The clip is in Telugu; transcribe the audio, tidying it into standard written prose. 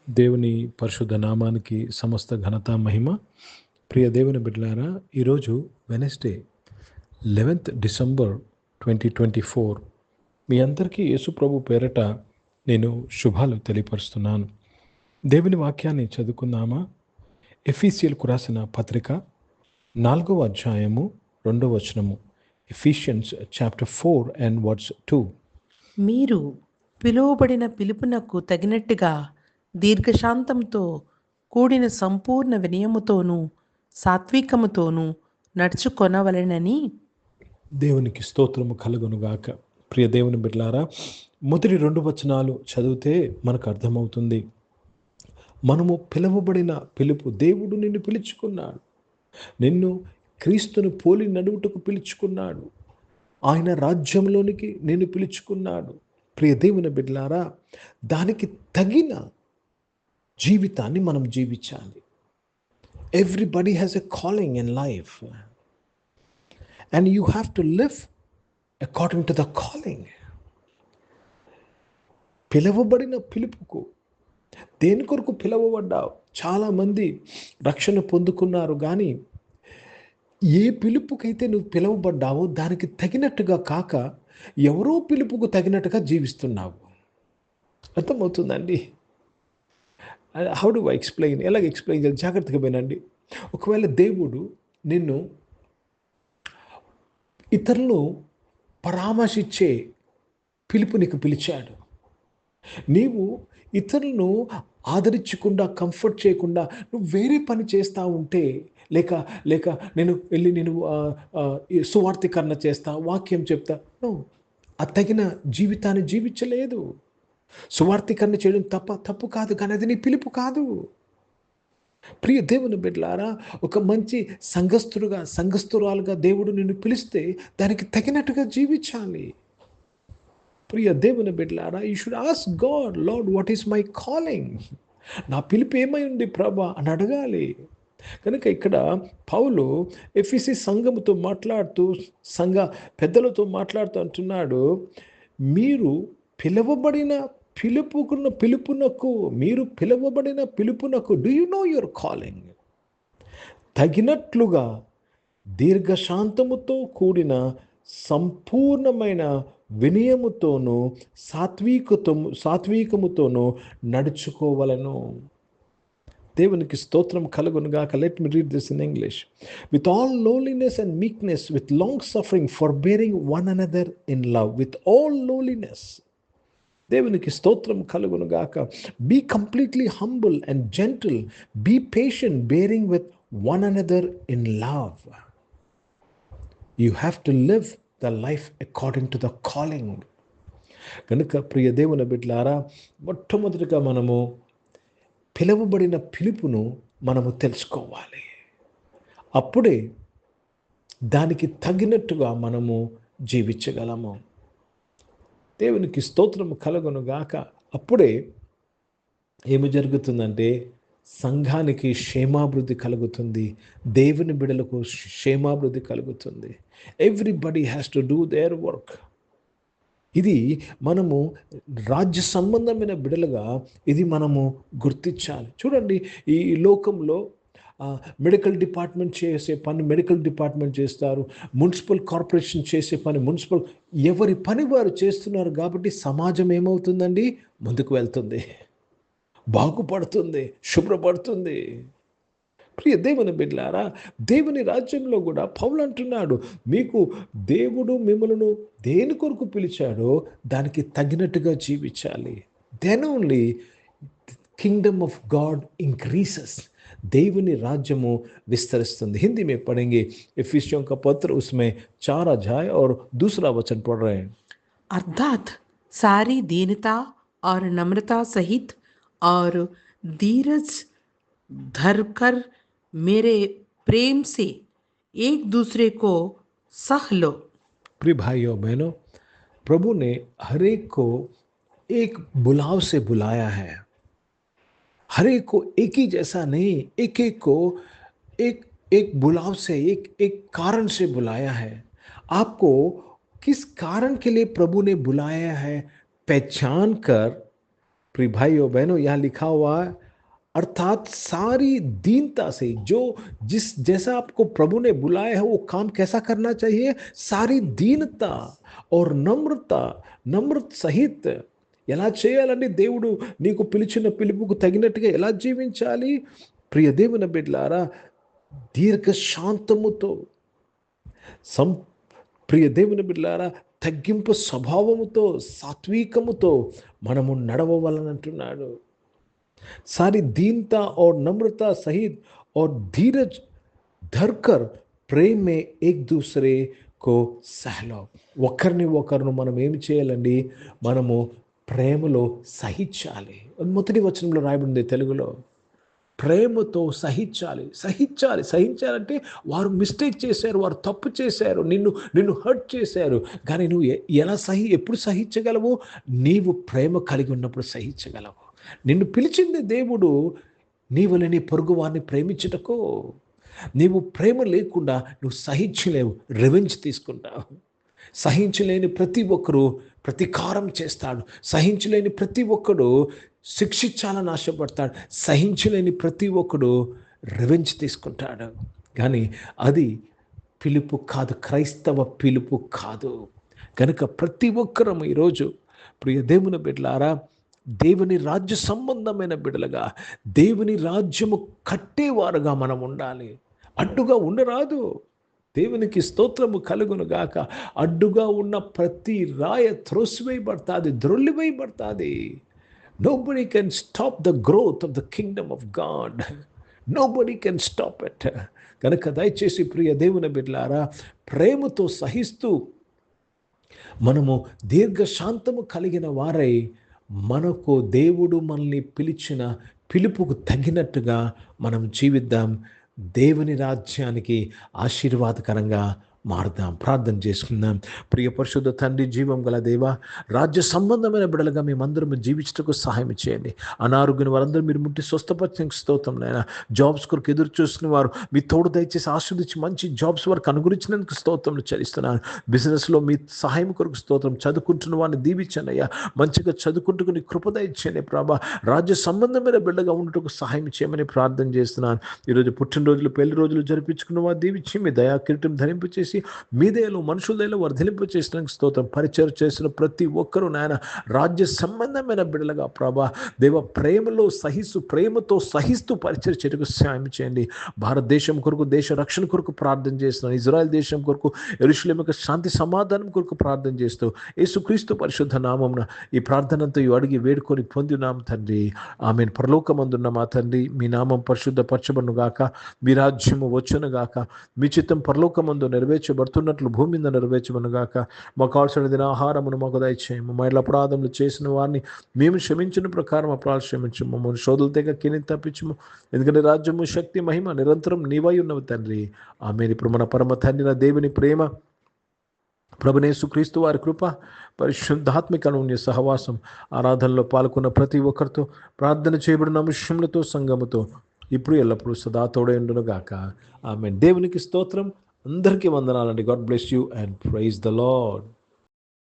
దేవుని పరిశుద్ధ నామానికి సమస్త ఘనత మహిమ. ప్రియ దేవుని బిడ్డలారా, ఈరోజు వెనస్డే 11th డిసెంబర్ 2024. మీ అందరికీ యేసు ప్రభు పేరట నేను శుభాలు తెలియపరుస్తున్నాను. దేవుని వాక్యాన్ని చదువుకుందామా? ఎఫీసీయులకు రాసిన పత్రిక 4వ అధ్యాయము 2వ వచనము. Ephesians chapter 4 and verse 2. మీరు పిలువబడిన పిలుపునకు తగినట్టుగా దీర్ఘశాంతంతో కూడిన సంపూర్ణ వినయముతోనూ సాత్వికముతోనూ నడుచుకొనవలెనని. దేవునికి స్తోత్రము కలుగునుగాక. ప్రియ దేవుని బిడ్డలారా, మొదటి 2 వచనాలు చదివితే మనకు అర్థమవుతుంది. మనము పిలువబడిన పిలుపు, దేవుడు నిన్ను పిలుచుకున్నాడు, నిన్ను క్రీస్తును పోలి నడువుటకు పిలుచుకున్నాడు, ఆయన రాజ్యంలోనికి నిన్ను పిలుచుకున్నాడు. ప్రియ దేవుని బిడ్డలారా, దానికి తగిన జీవితాన్ని మనం జీవించాలి. Everybody has a calling in life and you have to live according to the calling. పిలువబడిన పిలుపుకు, దేని కొరకు పిలువబడ్డావు? చాలామంది రక్షణ పొందుకున్నారు, కానీ ఏ పిలుపుకైతే నువ్వు పిలువబడ్డావో దానికి తగినట్టుగా కాక ఎవరో పిలుపుకు తగినట్టుగా జీవిస్తున్నావు. అర్థమవుతుందండి? How do I explain? ఎలాగ ఎక్స్ప్లెయిన్ చేయాలి? జాగ్రత్తగా వినండి. ఒకవేళ దేవుడు నిన్ను ఇతరులను పరామర్శించే పిలుపు నీకు పిలిచాడు, నీవు ఇతరులను ఆదరించకుండా, కంఫర్ట్ చేయకుండా నువ్వు వేరే పని చేస్తూ ఉంటే, లేక నేను సువార్తీకరణ చేస్తా, వాక్యం చెప్తా, ఆ తగిన జీవితాన్ని జీవించలేదు. సువార్తీకరణ చేయడం తప్పు కాదు, కానీ అది నీ పిలుపు కాదు. ప్రియ దేవుని బిడ్డలారా, ఒక మంచి సంఘస్థురాలుగా దేవుడు నిన్ను పిలిస్తే దానికి తగినట్టుగా జీవించాలి. ప్రియ దేవుని బిడ్డలారా, you should ask God, lord, what is my calling? నా పిలుపు ఏమై ఉంది ప్రభా అని అడగాలి. కనుక ఇక్కడ పౌలు ఎఫెసీ సంఘముతో మాట్లాడుతూ, సంఘ పెద్దలతో మాట్లాడుతూ అంటున్నాడు, మీరు పిలువబడిన పిలుపునకు do you know your calling? తగినట్లుగా దీర్ఘశాంతముతో కూడిన సంపూర్ణమైన వినయముతోనూ సాత్వికముతోనూ నడుచుకోవలను. దేవునికి స్తోత్రం కలుగునుగాక. Let me read this in English. With all lowliness and meekness, with long suffering, forbearing one another in love, with all lowliness. దేవునికి స్తోత్రం కలుగునుగాక. Be completely humble and gentle, be patient, bearing with one another in love. You have to live the life according to the calling. కనుక ప్రియ దేవుని బిడ్డలారా, మొట్టమొదటిగా మనము పిలువబడిన పిలుపును మనము తెలుసుకోవాలి. అప్పుడే దానికి తగినట్టుగా మనము జీవించగలము. దేవునికి స్తోత్రము కలుగునుగాక. అప్పుడే ఏమి జరుగుతుందంటే, సంఘానికి క్షేమాభివృద్ధి కలుగుతుంది, దేవుని బిడ్డలకు క్షేమాభివృద్ధి కలుగుతుంది. Everybody has to do their work. ఇది మనము రాజ్య సంబంధమైన బిడ్డలుగా ఇది మనము గుర్తించాలి. చూడండి, ఈ లోకంలో మెడికల్ డిపార్ట్మెంట్ చేసే పని మెడికల్ డిపార్ట్మెంట్ చేస్తారు, మున్సిపల్ కార్పొరేషన్ చేసే పని ఎవరి పని వారు చేస్తున్నారు. కాబట్టి సమాజం ఏమవుతుందండి? ముందుకు వెళ్తుంది, బాగుపడుతుంది, శుభ్రపడుతుంది. ప్రియ దేవుని బిడ్డలారా, దేవుని రాజ్యంలో కూడా పౌలు అంటున్నాడు, మీకు దేవుడు మిమ్మల్ని దేని కొరకు పిలిచాడో దానికి తగినట్టుగా జీవించాలి. Then only kingdom of God increases. దేవుని రాజ్యము విస్తరిస్తుంది. हिंदी में पढ़ेंगे इफिसियों का पत्र, उसमें 4 अध्याय और 2 वचन पढ़ रहे हैं. अर्थात सारी दीनता और नम्रता सहित और धीरज धरकर मेरे प्रेम से एक दूसरे को सह लो. प्रिय भाइयों बहनों, प्रभु ने हर एक को एक बुलाव से बुलाया है. हर एक को एक ही जैसा नहीं, एक को एक बुलाव से, एक कारण से बुलाया है. आपको किस कारण के लिए प्रभु ने बुलाया है, पहचान कर प्रिय भाइयों बहनों, यहाँ लिखा हुआ है अर्थात सारी दीनता से, जो जिस जैसा आपको प्रभु ने बुलाया है वो काम कैसा करना चाहिए, सारी दीनता और నమ్రత సహిత్ ఎలా చేయాలండి? దేవుడు నీకు పిలిచిన పిలుపుకు తగినట్టుగా ఎలా జీవించాలి? ప్రియ దేవుని బిడ్డలారా, దీర్ఘశాంతముతో ప్రియ దేవుని బిడ్డలారా, తగ్గింపు స్వభావముతో, సాత్వికముతో మనము నడవవలనంటున్నాడు. सारी दीनता और नम्रता सहित और धीरज धरकर ప్రేమ में एक दूसरे को सहलो. ఒకరిని ఒకరు మనం ఏమి చేయాలండి? మనము ప్రేమలో సహించాలి. మొదటి వచనంలో రాయబడింది తెలుగులో, ప్రేమతో సహించాలంటే వారు మిస్టేక్ చేశారు, వారు తప్పు చేశారు, నిన్ను హర్ట్ చేశారు, కానీ నువ్వు ఎప్పుడు సహించగలవు? నీవు ప్రేమ కలిగి ఉన్నప్పుడు సహించగలవు. నిన్ను పిలిచింది దేవుడు నీవలే నీ పొరుగు వారిని ప్రేమించుటకు. నీవు ప్రేమ లేకుండా నువ్వు సహించలేవు, రివెంజ్ తీసుకుంటావు. సహించలేని ప్రతి ఒక్కరు ప్రతీకారం చేస్తాడు. సహించలేని ప్రతి ఒక్కడు శిక్షించాలని ఆశపడతాడు. సహించలేని ప్రతి ఒక్కడు రివెంజ్ తీసుకుంటాడు. కానీ అది పిలుపు కాదు, క్రైస్తవ పిలుపు కాదు. కనుక ప్రతి ఒక్కరం ఈరోజు ప్రియ దేవుని బిడ్డలారా, దేవుని రాజ్య సంబంధమైన బిడ్డలుగా, దేవుని రాజ్యము కట్టేవారుగా మనం ఉండాలి. అడ్డుగా ఉండరాదు. దేవునికి స్తోత్రము కలుగును గాక. అడ్డుగా ఉన్న ప్రతి రాయ త్రోసివేయబడతాది, ద్రొల్లివేయబడతాది. Nobody can stop the growth of the kingdom of God. Nobody can stop it. కనుక దయచేసి ప్రియ దేవుని బిడ్డలారా, ప్రేమతో సహిస్తూ మనము దీర్ఘశాంతము కలిగిన వారై, మనకు దేవుడు మనల్ని పిలిచిన పిలుపుకు తగినట్టుగా మనం జీవిద్దాం. దేవుని రాజ్యానికి ఆశీర్వాదకరంగా మారుదాం. ప్రార్థన చేసుకుందాం. ప్రియ పరిశుద్ధ తండ్రి, జీవం గల దేవా, రాజ్య సంబంధమైన బిడ్డలుగా మేమందరం జీవించటకు సహాయం చేయండి. అనారోగ్యం వారందరూ మీరు ముట్టి స్వస్థపరచడానికి స్తోత్రం నాయన. జాబ్స్ కొరకు ఎదురు చూస్తున్న వారు మీ తోడు దయచేసి ఆశీర్వదించి మంచి జాబ్స్ వారికి అనుగురించినందుకు స్తోత్రం చెల్లిస్తున్నాను. బిజినెస్లో మీ సహాయం కొరకు స్తోత్రం. చదువుకుంటున్న వారిని దీవించండి అయ్యా. మంచిగా చదువుకుంటూ నీ కృప దయచేయండి ప్రభా. రాజ్య సంబంధమైన బిడ్డగా ఉండటకు సహాయం చేయమని ప్రార్థన చేస్తున్నాను. ఈరోజు పుట్టినరోజులు, పెళ్లి రోజులు జరిపించుకున్న వారు దీవించి మీ దయా కిరీటం ధరింపు చేసి మీ దయలో మనుషుల దయలో వర్ధిలింపు చేసిన స్తోత్రం. పరిచయం చేసిన ప్రతి ఒక్కరూ నాయన రాజ్య సంబంధమైన బిడ్డలుగా ప్రభా దేవ ప్రేమతో సహిస్తూ పరిచయం చేయడానికి సాయం చేయండి. భారతదేశం కొరకు, దేశ రక్షణ కొరకు ప్రార్థన చేస్తున్నాను. ఇజ్రాయెల్ దేశం కొరకు, యెరూషలేము యొక్క శాంతి సమాధానం కొరకు ప్రార్థన చేస్తూ యేసుక్రీస్తు పరిశుద్ధ నామమున ఈ ప్రార్థనంతో అడిగి వేడుకొని పొందినాం తండ్రి. ఆమేన్. పరలోకమందున్న మా తండ్రి, మీ నామం పరిశుద్ధపరచబడును గాక, మీ రాజ్యము వచ్చును గాక, మీ చిత్తం పరలోకమందు నెరవేర్చబడుతున్నట్లు భూమి మీద నెరవేర్చబడును గాక. మాకు కావాల్సిన దిన ఆహారమును మాకు దయచేయము. మా ఇళ్ళ అపరాధములు చేసిన వారిని మేము క్షమించిన ప్రకారం అపరాధం క్షమించము. మమ్మల్ని శోధుల తెగ కిని తప్పించము. ఎందుకంటే రాజ్యము, శక్తి, మహిమ నిరంతరం నీవై ఉన్నవి తండ్రి. ఆమేన్. ఇప్పుడు మన పరమ తండ్రి నా దేవుని ప్రేమ, ప్రభువైన యేసుక్రీస్తు వారి కృప, పరిశుద్ధాత్మిక అన్యోన్య సహవాసం, ఆరాధనలో పాల్గొన్న ప్రతి ఒక్కరితో, ప్రార్థన చేయబడిన అంశములతో, సంఘముతో ఇప్పుడు ఎల్లప్పుడూ సదా తోడై ఉండును గాక. ఆమేన్. దేవునికి స్తోత్రం. అందరికీ వందనాలండి. God bless you and praise the lord.